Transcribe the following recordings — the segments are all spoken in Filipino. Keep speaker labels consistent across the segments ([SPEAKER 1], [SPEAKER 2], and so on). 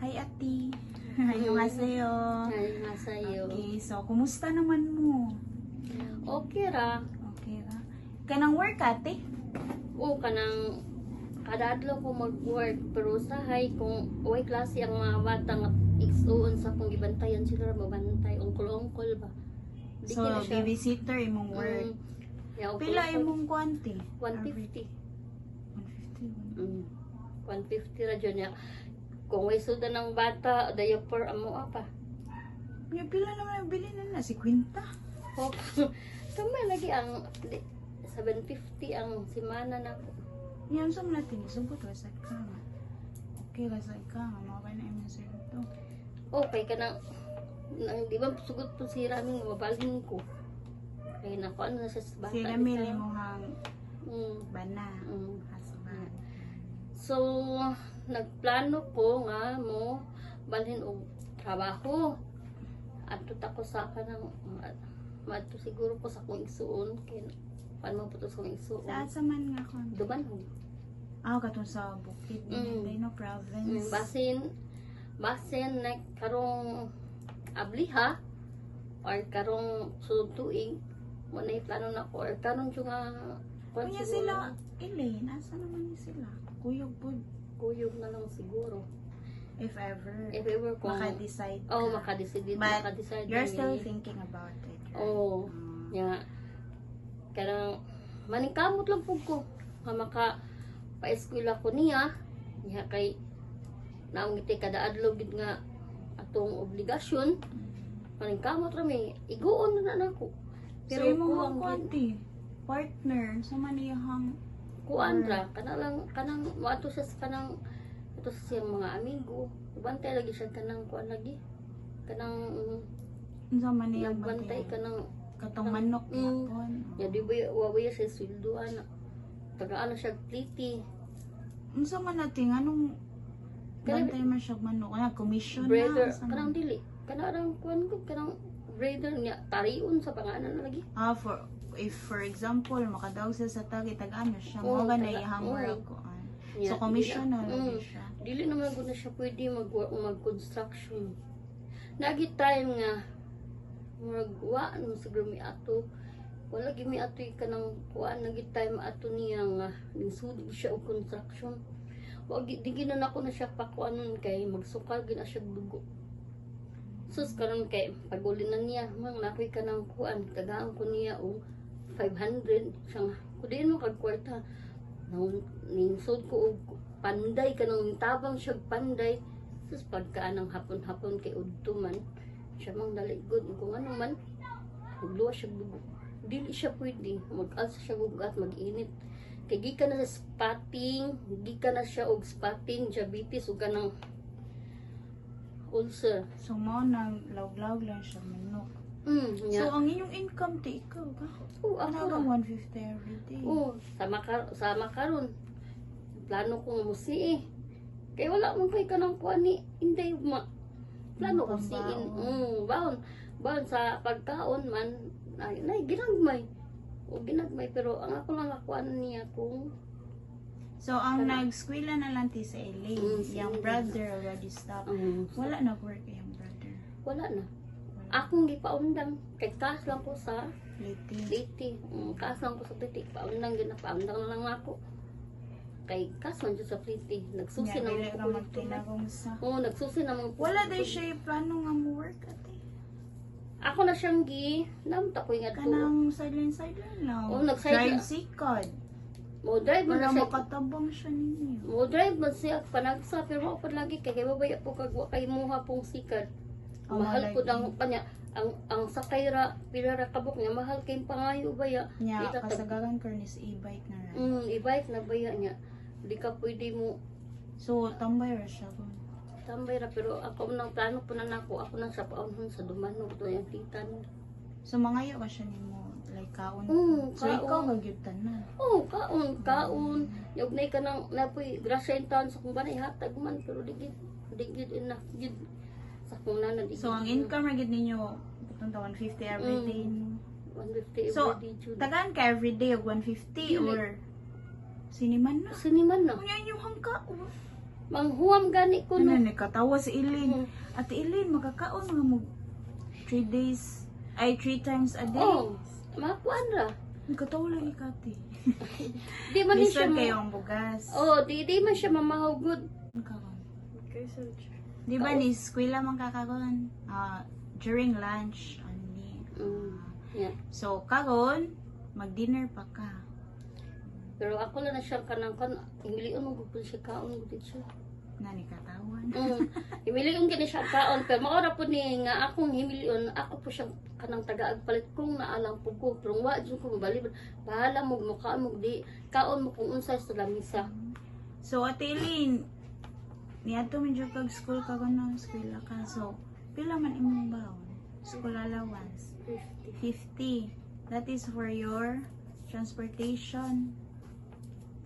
[SPEAKER 1] Hi, Ati. Annyeonghaseyo.
[SPEAKER 2] Annyeonghaseyo.
[SPEAKER 1] Okay, so kumusta naman mo?
[SPEAKER 2] Okay ra.
[SPEAKER 1] Okay ra. Kanang work, Ate?
[SPEAKER 2] O kanang kada adlaw ko mag-work pero usahay kung uy klase ang mga bata nga igsuon sa kung gibantayan sila mabantay ungkol-ungkol ba. Di
[SPEAKER 1] So,
[SPEAKER 2] kina siya.
[SPEAKER 1] babysitter imong work.
[SPEAKER 2] Yeah,
[SPEAKER 1] Pila imong kwanti?
[SPEAKER 2] 150.
[SPEAKER 1] 150.
[SPEAKER 2] 150 ra dyan niya. Kung may suda ng bata, diaper amo apa.
[SPEAKER 1] May pila naman ang bilhin na 50.
[SPEAKER 2] Oh, Tumay lagi ang 750 ang simana na ko.
[SPEAKER 1] Yan sa mga tinisubot wa sa kama. Okay ra sa kama, mga ba na imong sir to.
[SPEAKER 2] Okay ka na, di ba sugot po si Raming mabalhin ko. Kaya naku, ano na siya sa bata.
[SPEAKER 1] Sila mili mo hang
[SPEAKER 2] Mm.
[SPEAKER 1] bana.
[SPEAKER 2] Mm.
[SPEAKER 1] Husband.
[SPEAKER 2] So, nagplano ko nga mo balhin og trabaho. Adto ta ko sa kanang madto siguro ko sa kong igsuon kay paano mo putos kong igsuon.
[SPEAKER 1] Sa man nga kon.
[SPEAKER 2] Duman.
[SPEAKER 1] Katong sa Bukid, no province.
[SPEAKER 2] Basin na karong abliha or karong suntuig mo na plano na ko or karon yung
[SPEAKER 1] Kunya sila, Elaine, asa naman ni sila? Kuyog po,
[SPEAKER 2] kuyog na lang siguro.
[SPEAKER 1] if ever
[SPEAKER 2] Kung
[SPEAKER 1] maka-decide ka.
[SPEAKER 2] makadecide
[SPEAKER 1] But you're
[SPEAKER 2] kami.
[SPEAKER 1] still thinking about it, right?
[SPEAKER 2] Oo. Nya kanang maningkamot lang pud ko nga maka pa-eskwela ko niya. Nya kay naong iti kada adlaw gid nga atong obligasyon. Maningkamot ra mi iguon na nako.
[SPEAKER 1] So, yung mga kwanti, partner, sa maniyahang
[SPEAKER 2] kuan ra kanang wato siya sa kanang ato sa siyang mga amigo. Bantay lagi siya kanang kuan lagi. Kanang
[SPEAKER 1] sa maniyang
[SPEAKER 2] nagbantay
[SPEAKER 1] bantay.
[SPEAKER 2] kanang
[SPEAKER 1] Katong manok yapon.
[SPEAKER 2] ya di ba wawaya siya sweldoan. Tagaan na siya pliti.
[SPEAKER 1] Unsa man nating anong
[SPEAKER 2] Kaya-
[SPEAKER 1] bantay man siya manok, commission
[SPEAKER 2] Brother,
[SPEAKER 1] na. Sa
[SPEAKER 2] kanang dili. Kanang kuan ko kanang brother niya tariun sa pangalan na lagi.
[SPEAKER 1] If for example, makadaog sila sa tagi, tag-ano siya,
[SPEAKER 2] Oo,
[SPEAKER 1] mga
[SPEAKER 2] taga-
[SPEAKER 1] ganay
[SPEAKER 2] oo.
[SPEAKER 1] ako.
[SPEAKER 2] Niya,
[SPEAKER 1] So, commission na lagi
[SPEAKER 2] mm,
[SPEAKER 1] siya.
[SPEAKER 2] dili naman ko na siya pwede mag-construction. Nagi time nga magwa no siguro mi ato wala gyud mi ato kanang kuan nagi time ato niya nga nisud siya og construction. Wag di ginan ako na siya pakuanon kay magsukal gid na siya dugo. Sus karon kay pagulin na niya mang nakoy kanang kuan tagaan ko niya og 500 siyang kudin mo kag kwarta. Ninsod ko og panday kanang tabang siya panday. Sus pagkaan ng hapon-hapon kay udto man siya mang daligod kung ano man magluwa siya dugo. Dili siya pwede mag-alsa siya gugat mag-init kay gikan na sa spotting gikan na siya og spotting diabetes ug kanang ulcer.
[SPEAKER 1] So, mo nang lawg-lawg lang siya manok.
[SPEAKER 2] Nya.
[SPEAKER 1] So, ang inyong income, ti ikaw ba?
[SPEAKER 2] Oo, ako
[SPEAKER 1] Ano
[SPEAKER 2] ra.
[SPEAKER 1] bang 150 every day?
[SPEAKER 2] Sama karon. Plano ko nga musii. Kay wala man kay kanang kuan ni inday ma. Plano ko siin. Baon sa pagkaon man nay ginagmay. O ginagmay pero ang ako lang akuan niya kung
[SPEAKER 1] So, ang nag-skwela na lang ti sa Elaine,
[SPEAKER 2] Si
[SPEAKER 1] yung
[SPEAKER 2] Elaine.
[SPEAKER 1] brother already stopped. Wala nag-work yung brother.
[SPEAKER 2] wala na. Akong gipaundang kay kas lang ko sa
[SPEAKER 1] Liti.
[SPEAKER 2] Liti. Kas lang ko sa Liti. Paundang ginapaundang na lang ako. Kay kas man dyan sa Liti. Nagsusi
[SPEAKER 1] Nga,
[SPEAKER 2] na
[SPEAKER 1] dili
[SPEAKER 2] mga
[SPEAKER 1] ka
[SPEAKER 2] kulit
[SPEAKER 1] magtinagong sa...
[SPEAKER 2] nagsusi na mga
[SPEAKER 1] Wala day siya yung plano nga mo work, ate.
[SPEAKER 2] Ako na siyang namta ko yung
[SPEAKER 1] Kanang sideline lang.
[SPEAKER 2] Oo, nag-sideline.
[SPEAKER 1] Drive sikad.
[SPEAKER 2] Mo drive man
[SPEAKER 1] Para
[SPEAKER 2] na siya.
[SPEAKER 1] makatabang siya ninyo.
[SPEAKER 2] Mo drive man siya panagsa pero mo pa lagi kay mabaya po kag wa kay muha pong sikat.
[SPEAKER 1] Oh,
[SPEAKER 2] Mahal po
[SPEAKER 1] lagi.
[SPEAKER 2] ang kanya ang sakay ra pila ra kabuk niya mahal kay pangayo baya.
[SPEAKER 1] Nya,
[SPEAKER 2] Di ta tag-
[SPEAKER 1] kasagagan ko ni sa e-bike na rin.
[SPEAKER 2] i-bike na baya niya. Di ka pwede mo
[SPEAKER 1] So, tambay ra siya ko.
[SPEAKER 2] tambay ra pero ako nang plano po na nako ako nang sa paunhon sa Dumanog to yung titan.
[SPEAKER 1] So, mangayo ka siya ni mo. Like, kaon. So,
[SPEAKER 2] kaon.
[SPEAKER 1] ikaw magyutan na.
[SPEAKER 2] Kaon. Yung na ka nang napoy grasya yung taon sa kung banay hatag man pero digid enough gid sa kung nana digid.
[SPEAKER 1] So, ang income ra gid ninyo, itong 150 every day.
[SPEAKER 2] 150
[SPEAKER 1] So,
[SPEAKER 2] every day June.
[SPEAKER 1] tagaan ka every day og 150
[SPEAKER 2] Dili.
[SPEAKER 1] or siniman na.
[SPEAKER 2] Siniman na.
[SPEAKER 1] Kunya yung hangka.
[SPEAKER 2] Manghuam gani ko
[SPEAKER 1] Ano
[SPEAKER 2] no.
[SPEAKER 1] ni katawa si Eileen. Ate Eileen, makakaon nga mo 3 days, ay 3 times a day.
[SPEAKER 2] Oh, makuan ra.
[SPEAKER 1] Katawa lang ikati.
[SPEAKER 2] Di man ni siya
[SPEAKER 1] Listen kayo ang bugas.
[SPEAKER 2] Oh, di man siya mamahugod.
[SPEAKER 1] Karon.
[SPEAKER 3] Okay, so,
[SPEAKER 1] Di ba ni eskwela man kakaron? During lunch only.
[SPEAKER 2] Yeah.
[SPEAKER 1] So karon mag-dinner pa ka.
[SPEAKER 2] Pero ako lang na siya kanang kan, imilion mo gud siya kaon gud siya.
[SPEAKER 1] Nani katawan.
[SPEAKER 2] Imilion gini siya kaon pero maora po ni nga akong himilion, ako po siyang kanang tagaagpalit kung naalang po ko. Pero wa jud ko mabali. Bahala mo mukha mo di kaon mo kung unsay sa lamisa.
[SPEAKER 1] So Ate Eileen, niadto man jud kag school karon na eskwela ka. So pila man imong baon? School allowance 50. That is for your transportation.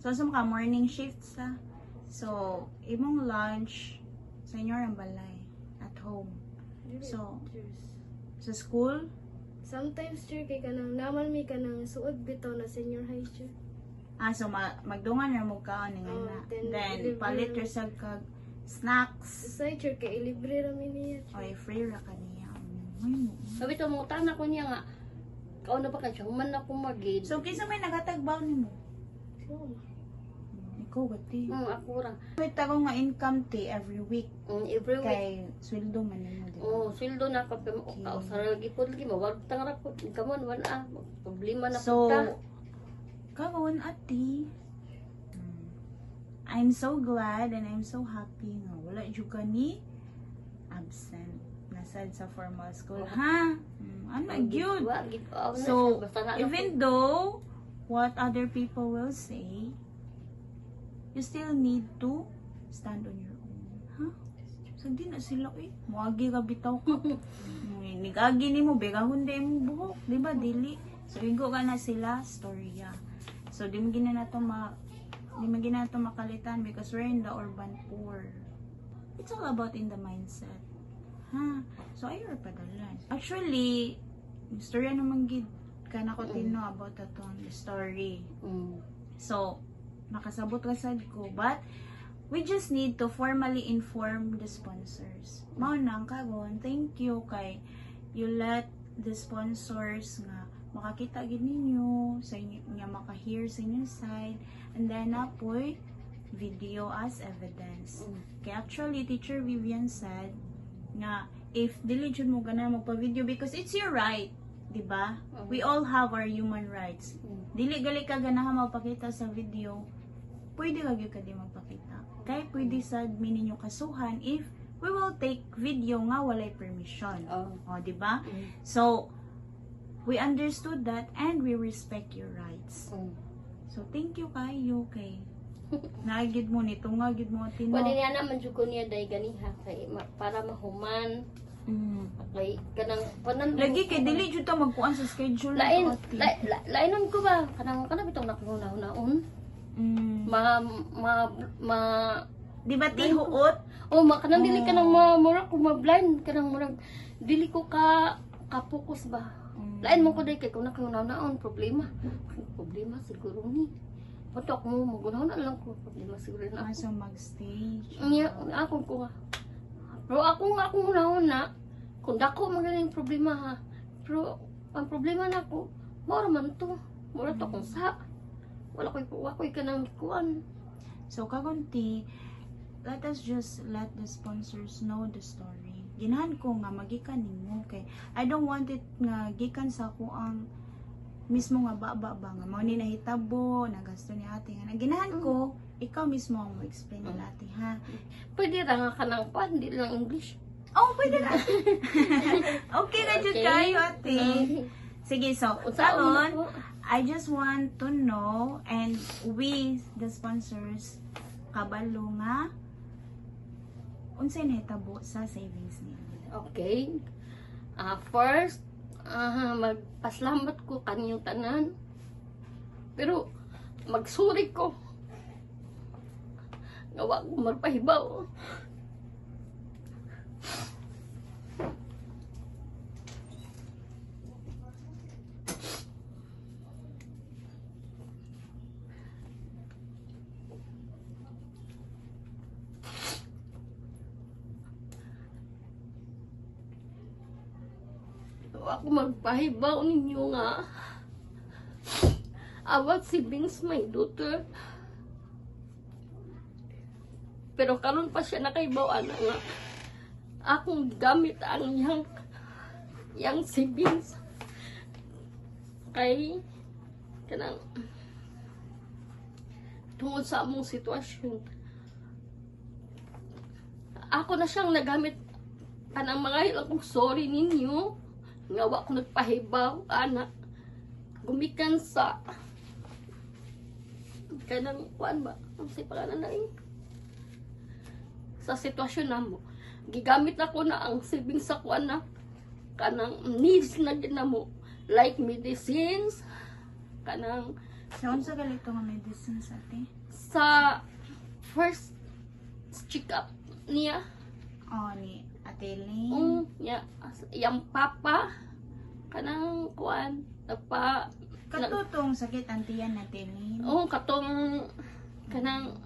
[SPEAKER 1] So, ka morning shifts sa. So, imong lunch sa inyo ang balay at home. So, sa school,
[SPEAKER 3] sometimes sir kay kanang naman mi kanang suod bitaw na senior high sir.
[SPEAKER 1] so magdungan na mo kaon nga na.
[SPEAKER 3] then
[SPEAKER 1] Then,
[SPEAKER 3] deliver.
[SPEAKER 1] palit yourself kag snacks.
[SPEAKER 3] Sa sir kay libre ra mi niya.
[SPEAKER 1] Oy, free ra ka niya. Ay, mo.
[SPEAKER 2] Sabi to mo tana ko niya nga kaon na pa ka siya human na ko magid.
[SPEAKER 1] So, kinsa may nagatagbaw nimo?
[SPEAKER 3] So,
[SPEAKER 1] Ikaw, gati.
[SPEAKER 2] ako ra.
[SPEAKER 1] Wait ako nga income ti every week.
[SPEAKER 2] Every week.
[SPEAKER 1] Kay sweldo man nimo, di ba?
[SPEAKER 2] Oh, sweldo na ka pero sa lagi po lagi mawag tangra ko kamon wala problema na
[SPEAKER 1] So,
[SPEAKER 2] punta.
[SPEAKER 1] karon ati, I'm so glad and I'm so happy nga wala jud ka ni absent nasad sa formal school. Ha? Ano gyud? So, even though what other people will say, you still need to stand on your own. Ha? So, di na sila, muagi ka bitaw ka. Nigagi ni mo, begahon di mo buhok. Di ba, dili? So, ingo ka na sila, storya. So, di mo gina na to makalitan because we're in the urban poor. It's all about in the mindset. Ha? So, ayaw padalan. Actually, storya naman gid ka na ko tino about atong story. So, makasabot ka sad ko. But, we just need to formally inform the sponsors. Mao nang karon, thank you kay you let the sponsors nga makakita gid ninyo sa inyo nga maka-hear sa inyong side, and then apoy video as evidence. Kay actually Teacher Vivian said nga if dili jud mo gana magpa-video because it's your right, di ba? We all have our human rights. Dili gali ka ganahan magpakita sa video, pwede lagi ka di magpakita. Kaya pwede sa admin ninyo kasuhan if we will take video nga walay permission. O, di ba? So, we understood that and we respect your rights. So, thank you kayo kay naagid mo nito nga gid mo tino.
[SPEAKER 2] Pwede niya naman jud ko niya day ganiha kay para mahuman. Kay kanang
[SPEAKER 1] Lagi kay dili jud ta magkuan sa schedule.
[SPEAKER 2] lainon ko ba kanang bitong nakunahon-naon.
[SPEAKER 1] Di ba tihuot?
[SPEAKER 2] Kanang dili ka nang murag ko ma-blind kanang murag dili ko ka-focus ba. Lain mo ko day kay kung nakunahon-naon problema siguro ni. Patok mo magunahon na lang ko problema siguro na.
[SPEAKER 1] So mag-stage.
[SPEAKER 2] Ako ko nga. Pero ako unahon na kung dako magaling problema ha. Pero ang problema na ko, mura man to. Mura to kung sa. Wala ko'y kanang kuan.
[SPEAKER 1] So kagunti, let us just let the sponsors know the story. Ginahan ko nga magikan nimo kay I don't want it nga gikan sa ko ang mismo nga ba nga mao ni nahitabo nagasto ni ate nga ginahan ko ikaw mismo ang mo-explain nila ate ha.
[SPEAKER 2] Pwede ra nga kanang kuan di lang English.
[SPEAKER 1] Pwede na. Okay na jud kayo ate. Sige, so karon I just want to know and we the sponsors kabalo nga unsay nahitabo sa savings niya.
[SPEAKER 2] Okay. First, magpasalamat ko kanyang tanan. Pero magsuri ko. Gawa ko magpahibaw. ako magpahibaw ninyo nga about si Vince, my daughter. Pero karon pa siya nakaibaw ana nga akong gamit ang yang si Vince kay kanang tungod sa among sitwasyon. Ako na siyang nagamit kanang mga ilang kong sorry ninyo nga wa ko nagpahibaw ana gumikan sa kanang kuan ba ang say pangalan na rin sa sitwasyon namo. Gigamit ako na ang savings sa kuan na kanang needs na ginamo like medicines kanang
[SPEAKER 1] Sa unsa galito nga medicine sa ate?
[SPEAKER 2] sa first check up niya.
[SPEAKER 1] Oh, ni Ate Elaine.
[SPEAKER 2] Niya yang papa kanang kuan nagpa
[SPEAKER 1] Katutong sakit antiyan na Ate Elaine.
[SPEAKER 2] katong kanang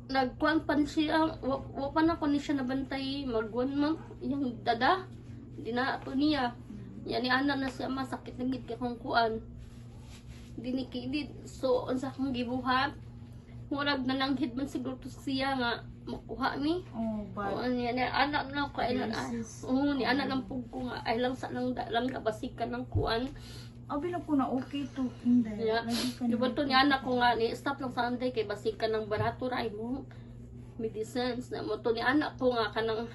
[SPEAKER 2] nagkuan pa siya wa pa na ko ni siya nabantay mag 1 month yung dada di na ato niya yan ni ana na siya masakit ng gid kung kuan dinikidid so unsa kong gibuhat murag nananghid man siguro to siya nga makuha mi
[SPEAKER 1] But
[SPEAKER 2] ni anak na ko ilan
[SPEAKER 1] Versus-
[SPEAKER 2] ni anak lang pug ko nga ay lang sa lang lang kabasikan ng kuan.
[SPEAKER 1] bilang ko na okay to. Hindi.
[SPEAKER 2] Yeah.
[SPEAKER 1] Lagi ka
[SPEAKER 2] Diba
[SPEAKER 1] na-
[SPEAKER 2] to ni anak ko nga ni stop lang sa anday kay basikan ng barato ray mo medicines na mo to ni anak ko nga kanang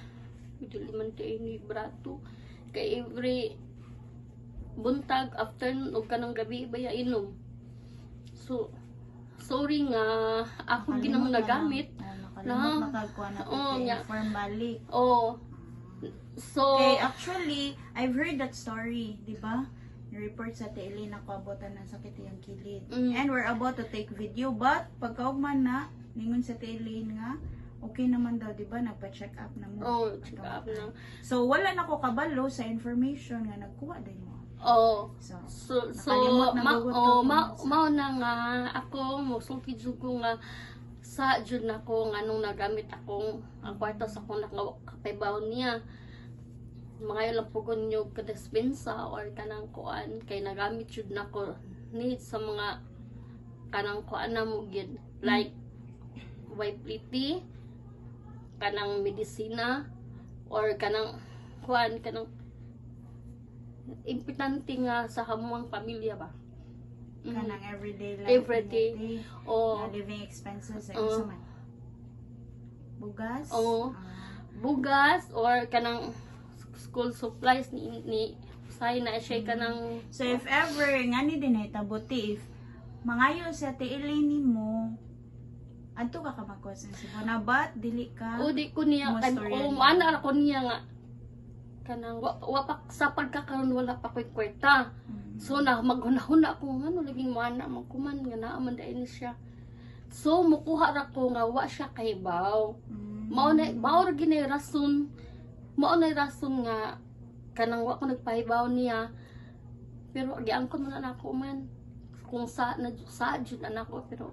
[SPEAKER 2] dili man kay ni barato kay every buntag afternoon ug kanang gabi baya inom. So sorry nga ako ginang nagamit.
[SPEAKER 1] Nakalimot na kagkuha na
[SPEAKER 2] Oo,
[SPEAKER 1] ito.
[SPEAKER 2] nga.
[SPEAKER 1] Inform balik.
[SPEAKER 2] Oh. So
[SPEAKER 1] Okay, actually, I've heard that story, di ba? Report sa Ate na kuabotan ng sakit yung kilid. And we're about to take video, but pagkaugman na, ningon sa Ate nga, okay naman daw, di ba? Nagpa-check up na mo.
[SPEAKER 2] check up na.
[SPEAKER 1] So, wala na ko kabalo sa information nga nagkuha din mo.
[SPEAKER 2] Oh.
[SPEAKER 1] So,
[SPEAKER 2] So
[SPEAKER 1] Nakalimot na bugot ko kung
[SPEAKER 2] mao na nga ako mosulti jud ko nga sa jud nako nga nung nagamit akong ang kwarta sa akong nakapaybaw niya mga ilang pugon nyo kadispensa or kanang kuan kay nagamit jud nako need sa mga kanang kuan na mo gid like YPT kanang medisina or kanang kuan kanang importante nga sa hamuang pamilya ba.
[SPEAKER 1] kanang everyday life.
[SPEAKER 2] Everyday.
[SPEAKER 1] O
[SPEAKER 2] O
[SPEAKER 1] living expenses. Ay,
[SPEAKER 2] Oo.
[SPEAKER 1] isa man. Bugas.
[SPEAKER 2] Oo. bugas or kanang school supplies ni say na siya kanang
[SPEAKER 1] So, if ever, nga ni din ay tabuti, if mangayo sa Ate Elaine mo, adto ka ka magkwas ng Cebu na ba't dili ka?
[SPEAKER 2] o di ko niya
[SPEAKER 1] Mo
[SPEAKER 2] kan
[SPEAKER 1] story
[SPEAKER 2] o
[SPEAKER 1] yan.
[SPEAKER 2] maana ko niya nga kanang wa pa sa pagkakaroon wala pa ko'y kwarta. So na maghunahuna ako ngano laging mana man kuman nga naa man dai ni siya. So mukuha ra ko nga wa siya kay baw. Mao ra ginay rason. Mao na rason nga kanang wa ko nagpahibaw niya. Pero giangkon man nako man kung sa jud anak ko pero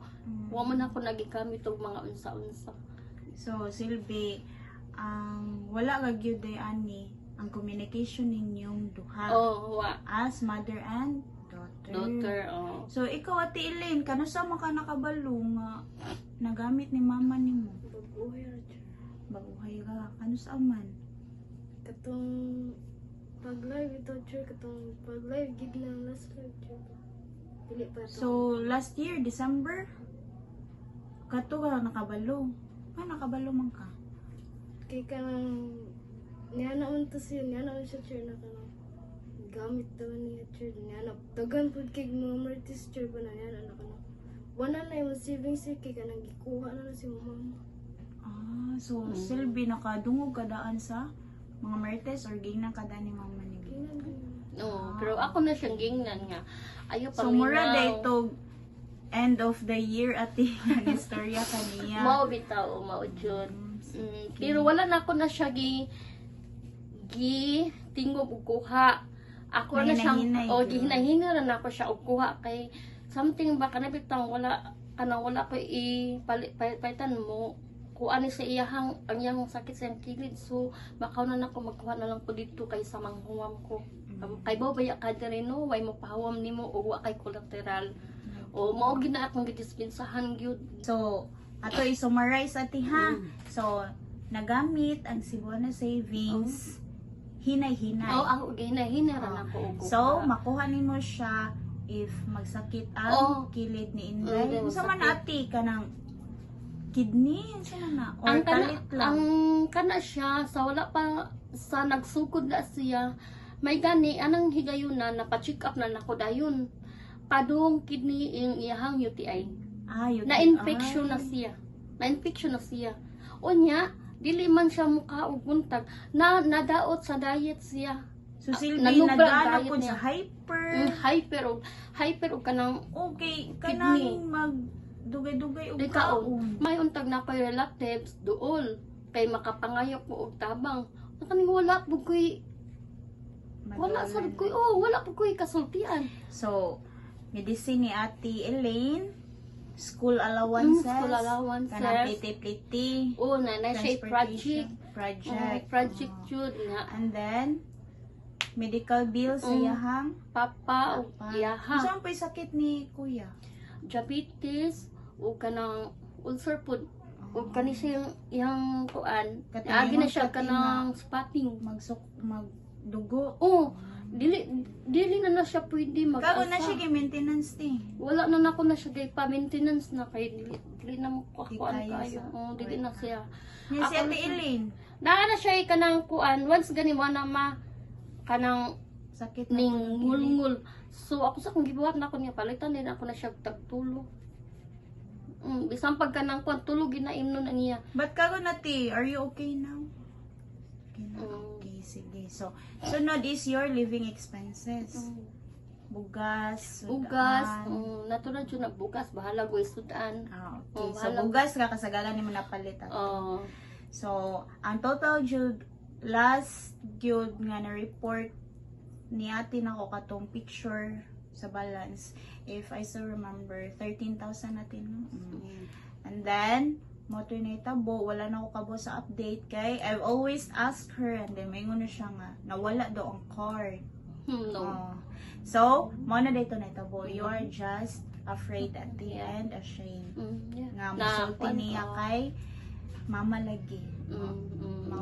[SPEAKER 2] wa man ako nagigamit og mga unsa-unsa.
[SPEAKER 1] So, Silvi, wala ka gyud day ani ang communication ninyong duha
[SPEAKER 2] Oh, wa
[SPEAKER 1] as mother and daughter.
[SPEAKER 2] daughter oh.
[SPEAKER 1] So, ikaw Ate Elaine, kano sa man ka nakabalo nga nagamit ni mama nimo?
[SPEAKER 3] Babuhay ra dyan.
[SPEAKER 1] Baguhay ka, kano sa man?
[SPEAKER 3] Katong pag-live ito, Jer. Katong pag-live, gid na last live, Jer. Dili pa ito.
[SPEAKER 1] So, last year, December, kato ka nakabalo. Nakabalo man ka.
[SPEAKER 3] Kay kanang niana to siya, niana siya, Jer, na kanang gamit daw niya, Jer. Niana, dagan po kay mga martis, Jer, ba na niana na kanang wala na yung savings siya, kay kanang gikuha na si mama.
[SPEAKER 1] So, Silvi, nakadungog ka daan sa mga Mertes or gingnan ka daan ni mama ni Gina?
[SPEAKER 3] Kailan din.
[SPEAKER 2] No, pero ako na siyang gingnan nga. Ayaw pa
[SPEAKER 1] So, mura day to end of the year ati ang istorya kaniya.
[SPEAKER 2] Mao bitaw, mao jud. Pero wala na ako na siya tingog og kuha. Ako na siyang
[SPEAKER 1] Hinahinay jud.
[SPEAKER 2] gihinahina na ako siya og kuha kay something ba kana bitang wala ko ipalitan mo kuan ni sa iyahang ang iyang sakit sa iyang kilid. So makaw na nako magkuha na lang ko dito kay sa manghuwam ko. Kay baya ka diri no, way mo pahawam nimo o wa kay collateral. O mao gina akong gidispensahan gyud.
[SPEAKER 1] So, ato i-summarize ati ha. So, nagamit ang Cebuana Savings hinay-hinay.
[SPEAKER 2] Oh, ako gina-hinara na ko.
[SPEAKER 1] So, makuha nimo siya if magsakit ang kilid ni Inday. Unsa man ati kanang kidney, unsa man na or
[SPEAKER 2] ang kana,
[SPEAKER 1] kalit lang.
[SPEAKER 2] ang kana siya sa wala pa sa nagsukod na siya. May gani anang higayunan na pa-check up na nako dayon. Padung kidney yung iyahang UTI.
[SPEAKER 1] Yun.
[SPEAKER 2] Na-infection na siya. Na-infection na siya. Unya, dili man siya mukha og buntag. Nadaot sa diet siya.
[SPEAKER 1] So, Silvi,
[SPEAKER 2] nalubra ang
[SPEAKER 1] nagana
[SPEAKER 2] diet
[SPEAKER 1] po
[SPEAKER 2] niya.
[SPEAKER 1] sa hyper.
[SPEAKER 2] Hyper og kanang
[SPEAKER 1] Okay,
[SPEAKER 2] Kidney.
[SPEAKER 1] kanang magdugay-dugay og
[SPEAKER 2] kaon.
[SPEAKER 1] kaon.
[SPEAKER 2] May untag na pay relatives duol kay makapangayok mo og tabang. Nakaning wala pud koy wala sa koy wala pud koy kasultian.
[SPEAKER 1] So, medicine ni Ate Elaine, school allowances,
[SPEAKER 2] School allowances.
[SPEAKER 1] kanang pliti-pliti,
[SPEAKER 2] Na siya project. Project
[SPEAKER 1] Oh.
[SPEAKER 2] jud nga
[SPEAKER 1] And then, medical bills sa iyahang
[SPEAKER 2] papa o iyaha.
[SPEAKER 1] Saan pa yung sakit ni Kuya?
[SPEAKER 2] Diabetes o kanang ulcer food o kani siya yung kuan.
[SPEAKER 1] Katingin
[SPEAKER 2] Agi na
[SPEAKER 1] mo
[SPEAKER 2] siya
[SPEAKER 1] sa
[SPEAKER 2] kanang spotting.
[SPEAKER 1] Magdugo.
[SPEAKER 2] Dili na siya pwede
[SPEAKER 1] Kago na
[SPEAKER 2] mag-asa.
[SPEAKER 1] siya maintenance ni.
[SPEAKER 2] Wala na nako na siya gay pa-maintenance na kay dili na mo kuan
[SPEAKER 1] Di kaya
[SPEAKER 2] kayo.
[SPEAKER 1] sa-
[SPEAKER 2] Dili na siya.
[SPEAKER 1] Yan si
[SPEAKER 2] Ako
[SPEAKER 1] Ate
[SPEAKER 2] na siya.
[SPEAKER 1] Elaine.
[SPEAKER 2] Naa na siya kanang kuan once gani mo na kanang
[SPEAKER 1] Sakit na
[SPEAKER 2] ning
[SPEAKER 1] po ng kilid.
[SPEAKER 2] ngul-ngul. So ako sa kung gibuhat na ako niya palitan din ako na siya tagtulo. Bisan pag kanang kuan tulog ginaimnon na niya.
[SPEAKER 1] But kago na ti, are you okay now? Okay na.
[SPEAKER 2] Mm.
[SPEAKER 1] Okay, sige. So, sunod is your living expenses. Bugas,
[SPEAKER 2] Bugas,
[SPEAKER 1] sudan.
[SPEAKER 2] natural jud na bugas bahala go sudan.
[SPEAKER 1] Okay, so
[SPEAKER 2] bahala.
[SPEAKER 1] bugas ka kasagalan nimo napalit ato.
[SPEAKER 2] Oh,
[SPEAKER 1] So, ang total jud last jud nga na report ni ate nako katong picture sa balance, if I still remember, 13,000 natin, no? And then, mo to naitabo, wala na ako kabo sa update kay I've always asked her and then may na siya nga nawala do ang card.
[SPEAKER 2] no.
[SPEAKER 1] Oh. So, mo na dito naitabo. You are just afraid at the end, ashamed.
[SPEAKER 2] Yeah.
[SPEAKER 1] Nga musulti niya kay mama lagi.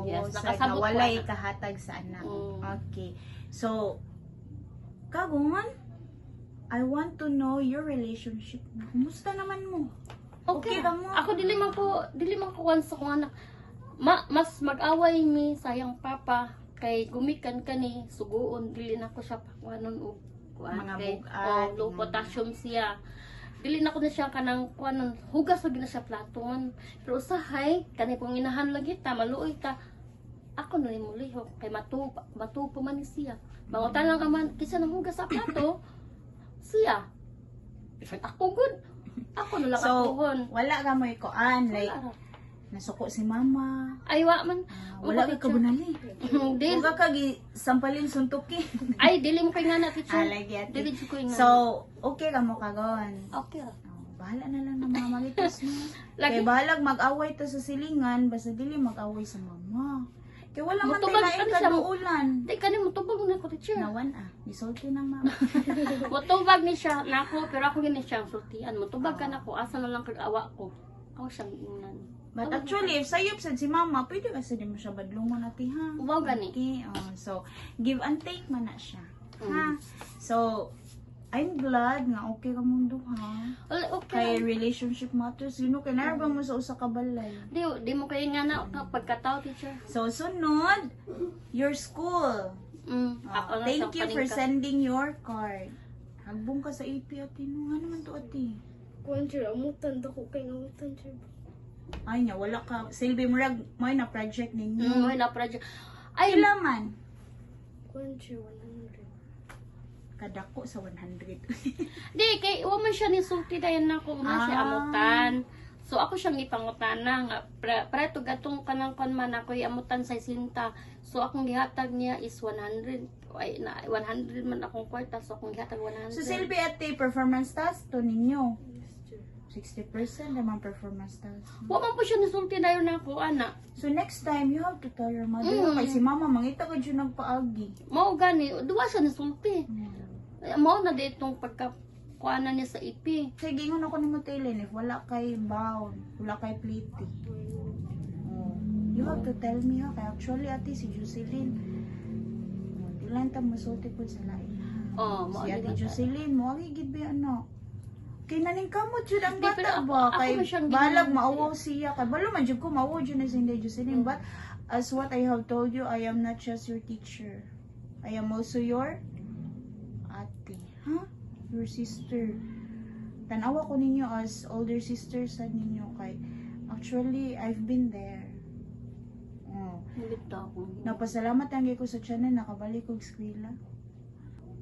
[SPEAKER 2] Yes,
[SPEAKER 1] Mawasag,
[SPEAKER 2] nakasabot
[SPEAKER 1] nawala
[SPEAKER 2] ko na.
[SPEAKER 1] ikahatag sa anak.
[SPEAKER 2] Mm.
[SPEAKER 1] Okay. So, kagungan, I want to know your relationship na. Kumusta naman mo?
[SPEAKER 2] Okay,
[SPEAKER 1] Okay ka mo?
[SPEAKER 2] Ako dili man ko kuwan sa kong anak. Mas mag-away mi sayang papa kay gumikan kani suguon dili na ko siya pakuanon og kuan
[SPEAKER 1] Mga
[SPEAKER 2] kay
[SPEAKER 1] bugat,
[SPEAKER 2] low
[SPEAKER 1] mga-
[SPEAKER 2] potassium siya. Dili na ko na siya kanang kuanon hugas lagi na siya platon. Pero usahay kani kung inahan lagi ta maluoy ta. Ako na rin mulihok kay matupo man ni siya. Bangutan lang ka man kisa nang hugas sa plato. Siya. Ako good. Ako na lang
[SPEAKER 1] So,
[SPEAKER 2] akuhon.
[SPEAKER 1] wala ka mo ikuan. Like,
[SPEAKER 2] Wala ra.
[SPEAKER 1] nasuko si mama.
[SPEAKER 2] Ay, wa man.
[SPEAKER 1] Wala ka kabunali.
[SPEAKER 2] Dili.
[SPEAKER 1] Huwag ka sampalin suntukin.
[SPEAKER 2] Ay, dili mo kay nga na, teacher.
[SPEAKER 1] Lagi ate.
[SPEAKER 2] Dili ko nga.
[SPEAKER 1] So, okay ka mo kagon.
[SPEAKER 2] okay ra.
[SPEAKER 1] Bahala na lang ng mga magitos mo.
[SPEAKER 2] Lagi-
[SPEAKER 1] Kaya bahalag mag-away to sa silingan, basta dili mag-away sa mama. Kaya wala man tayo
[SPEAKER 2] Mutubag
[SPEAKER 1] lain
[SPEAKER 2] ka na siya.
[SPEAKER 1] kaduulan.
[SPEAKER 2] Di ka ni mutubag na ko, teacher.
[SPEAKER 1] Nawan isulti ng mama.
[SPEAKER 2] Mutubag ni siya na ako, pero ako gini siya ang sultian. Mutubag ka na ko, asa na lang kag-awa ko. Ako siyang ingnan.
[SPEAKER 1] But actually, if sayop sad si mama, pwede kasi di mo siya badlungon ati ha.
[SPEAKER 2] Wow, gani.
[SPEAKER 1] Okay, so, give and take man na siya. Ha? So, I'm glad nga okay ka mong duha.
[SPEAKER 2] Wala, okay
[SPEAKER 1] Kay
[SPEAKER 2] lang.
[SPEAKER 1] relationship matters, you know, kay narba mo sa usa ka balay.
[SPEAKER 2] Di mo kayo nga na pagkatao, teacher.
[SPEAKER 1] So, sunod, your school.
[SPEAKER 2] Ako na
[SPEAKER 1] Thank
[SPEAKER 2] siyang
[SPEAKER 1] you for
[SPEAKER 2] paningka.
[SPEAKER 1] sending your card. Hagbong ka sa AP ati no. Ano naman to ati?
[SPEAKER 3] Kuan sir, amutan ko kay ngamutan sir.
[SPEAKER 1] Ay niya, wala ka. Silbi Murag, may na project ninyo.
[SPEAKER 2] Ay, na project. Ay,
[SPEAKER 1] Ay, laman.
[SPEAKER 3] Kuan sir, 100.
[SPEAKER 1] Kadako sa 100.
[SPEAKER 2] di, kay man siya ni sulti dayon na ko na siya
[SPEAKER 1] Ah.
[SPEAKER 2] amutan. So ako siyang ipangutan na nga preto gatong kanang kon man ako amutan sa sinta. So akong gihatag niya is 100. Ay na 100 man akong kwarta so akong gihatag 100.
[SPEAKER 1] So, Silbi ate, performance task to ninyo.
[SPEAKER 3] Yes sir.
[SPEAKER 1] 60% naman performance test.
[SPEAKER 2] Wa man po siya nasulti dayon na ako, ana.
[SPEAKER 1] So next time, you have to tell your mother. Kay si mama, mangita ka dyan nagpaagi.
[SPEAKER 2] Mao gani, duwa siya nasulti. Mao na ditong pagka kuanan niya sa IP.
[SPEAKER 1] Sige, ingon ako ni mo Taylin, if wala kay bound, wala kay pliti. Oh. You have to tell me, ha? Kaya actually, ate, si Jocelyn, ilan ta masulti po sa lain.
[SPEAKER 2] Oh, mao
[SPEAKER 1] Si ate
[SPEAKER 2] di ba?
[SPEAKER 1] Jocelyn, mo, agigid ba ano? Kay naning kamot yun ang
[SPEAKER 2] Di, pero
[SPEAKER 1] bata
[SPEAKER 2] ako-
[SPEAKER 1] ba?
[SPEAKER 2] ako
[SPEAKER 1] Kay
[SPEAKER 2] man siyang
[SPEAKER 1] balag
[SPEAKER 2] ginamit
[SPEAKER 1] maawaw siya. Kay balo man dyan ko, maawaw dyan na si Inday Jocelyn. But as what I have told you, I am not just your teacher. I am also your ate. Huh? Your sister. Tanawa ko ninyo as older sister sa ninyo. Kay actually, I've been there. Oh.
[SPEAKER 2] Nalito ako.
[SPEAKER 1] Napasalamat ang ko sa channel, nakabalik ko eskwela.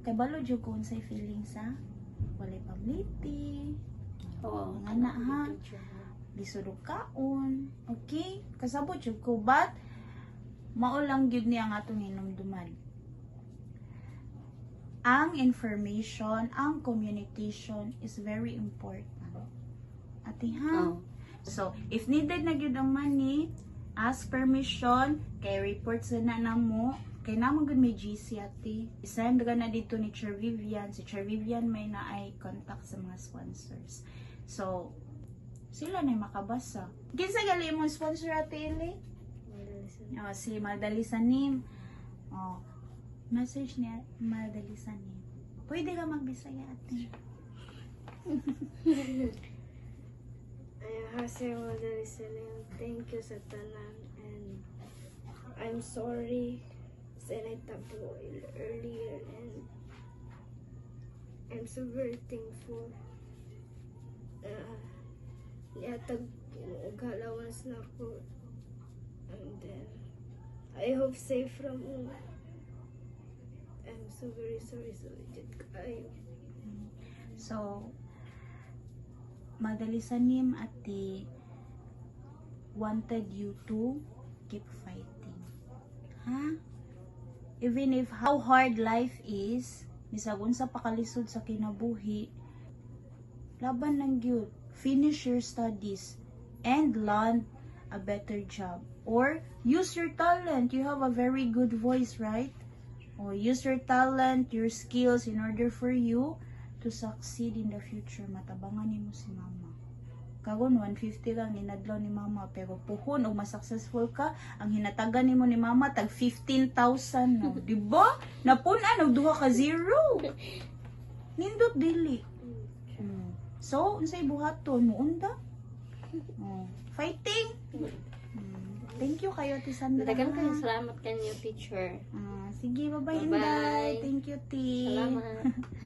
[SPEAKER 1] Kay balo dyan ko unsay feelings ha? Walay pamliti.
[SPEAKER 2] Oo.
[SPEAKER 1] Mga na ha. Lisudog kaon. Okay? Kasabot yun ko. But, maulang yun niya ang atong hinumduman. Ang information, ang communication is very important. Ate ha?
[SPEAKER 2] Oo.
[SPEAKER 1] So, if needed na yun ang money, ask permission, kay report sa na mo, kay naman gud may GC ate. Isend ka na dito ni Chair Vivian. Si Chair Vivian may na ay contact sa mga sponsors. So, sila na makabasa. Kinsa gali mo sponsor ate Ili? Oh, si Madali Sanim. Oh, message niya Madali Sanim. Pwede ka magbisaya ate.
[SPEAKER 3] Hase Madali Salim, thank you sa tanan, and I'm sorry sa naitabo earlier, and I'm so very thankful. Yatag galawas na ako, and then I hope safe from all. I'm so very sorry sa legit kayo.
[SPEAKER 1] So, Madali Sanim ate wanted you to keep fighting. Ha? Even if how hard life is, bisag unsa pakalisod sa kinabuhi, laban lang gyud. Finish your studies and land a better job. Or use your talent. You have a very good voice, right? Or use your talent, your skills in order for you to succeed in the future. Matabangan nimo si mama. Karon 150 lang inadlaw ni mama, pero puhon og mas successful ka, ang hinatagan nimo ni mama tag 15,000 no. Di ba? Napun-an og duha ka zero. Nindot dili. So, unsay buhaton mo unda? Fighting. Thank you kayo ti Sandra.
[SPEAKER 2] Dagan kayo, salamat kanyo, teacher.
[SPEAKER 1] Sige, bye-bye,
[SPEAKER 2] Bye-bye.
[SPEAKER 1] Inday. Thank you, Ti.
[SPEAKER 2] Salamat.